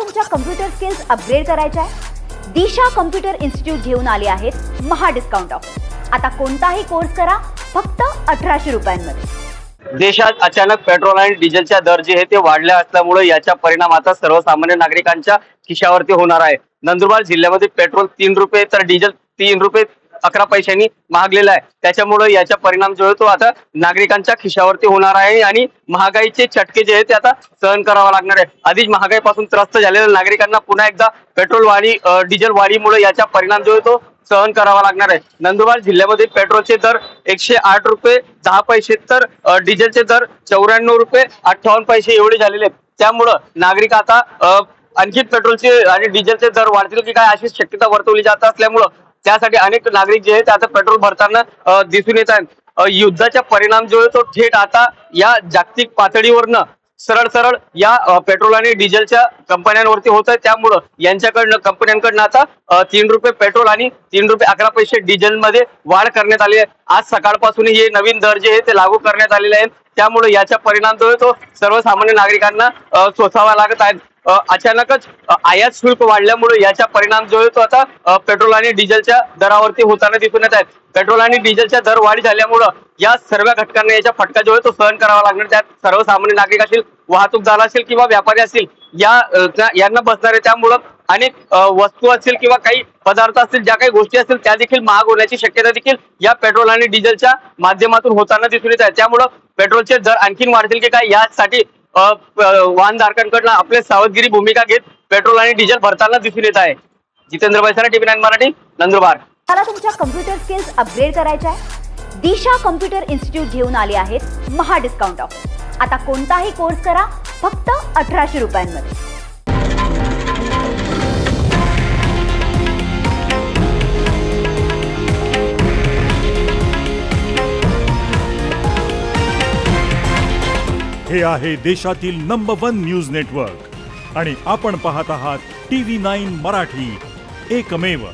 तुमच्या computer skills upgrade करायच्या आहे? दिशा कम्प्युटर इन्स्टिट्यूट घेऊन आले आहेत महा डिस्काउंट ऑफर. आता कोणताही कोर्स करा फक्त 1800 रुपयांमध्ये. देशात अचानक पेट्रोल आणि डिझेलच्या दर जे आहे ते वाढले असल्यामुळे याचा परिणाम आता सर्वसामान्य नागरिकांच्या खिशावरती होणार आहे. नंदुरबार जिल्ह्यामध्ये पेट्रोल 3 रुपये तर डिझेल 3 रुपये 11 पैशांनी महागलेला आहे. त्याच्यामुळे याचा परिणाम जो आहे तो आता नागरिकांच्या खिशावरती होणार आहे आणि महागाईचे चटके जे आहेत ते आता सहन करावा लागणार आहे. आधीच महागाईपासून त्रस्त झालेल्या नागरिकांना पुन्हा एकदा पेट्रोल वाढी डिझेल वाढीमुळे याचा परिणाम जो आहे तो सहन करावा लागणार आहे. नंदुरबार जिल्ह्यामध्ये पेट्रोलचे दर 108 रुपये 10 पैसे तर डिझेलचे दर 94 रुपये 58 पैसे एवढे झालेले आहेत. त्यामुळं नागरिक आता आणखी पेट्रोलचे आणि डिझेलचे दर वाढतील की काय अशी शक्यता वर्तवली जात असल्यामुळं त्यासाठी अनेक नागरिक जे आहेत आता पेट्रोल भरताना दिसून येत आहेत. युद्धाचा परिणाम जो आहे तो थेट आता या जागतिक पातळीवरनं सरळ या पेट्रोल आणि डिझेलच्या कंपन्यांवरती होत आहे. त्यामुळं यांच्याकडनं कंपन्यांकडनं आता 3 रुपये पेट्रोल आणि 3 रुपये 11 पैसे डिझेल मध्ये वाढ करण्यात आली आहे. आज सकाळपासून हे नवीन दर जे आहे ते लागू करण्यात आलेले आहेत. त्यामुळे याचा परिणाम जो आहे तो सर्वसामान्य नागरिकांना सोसावा लागत आहे. अचानकच आयात शुल्क वाढल्यामुळे याचा परिणाम जो आहे तो आता पेट्रोल आणि डिझेलच्या दरावरती होताना दिसून येत आहेत. पेट्रोल आणि डिझेलच्या दर वाढ झाल्यामुळं या सर्व घटकांना याचा फटका जो आहे तो सहन करावा लागणार. त्यात सर्वसामान्य नागरिक असतील, वाहतूकदार असतील किंवा व्यापारी असतील यांना बसणार आहे. त्यामुळं अनेक वस्तू असतील किंवा काही पदार्थ असतील, ज्या काही गोष्टी असतील त्या देखील महाग होण्याची शक्यता देखील या पेट्रोल आणि डिझेलच्या माध्यमातून होताना दिसून येत आहे. त्यामुळं पेट्रोलचे दर आणखीन वाढतील की काय यासाठी वाहनधारकांकडनं आपले सावधगिरी भूमिका घेत पेट्रोल आणि डिझेल भरताना दिसून येत आहे. जितेंद्र बैसारा, TV9 मराठी, नंदुरबार. मला तुमच्या कम्प्युटर स्किल्स अपग्रेड करायच्या आहे? दिशा कम्प्युटर इन्स्टिट्यूट घेऊन आले आहेत महा डिस्काउंट ऑफर. आता कोणताही कोर्स करा फक्त 1800 रुपयांमध्ये. हे आहे देशातील नंबर 1 न्यूज नेटवर्क आणि आपण पाहत आहात TV9 मराठी, एकमेव.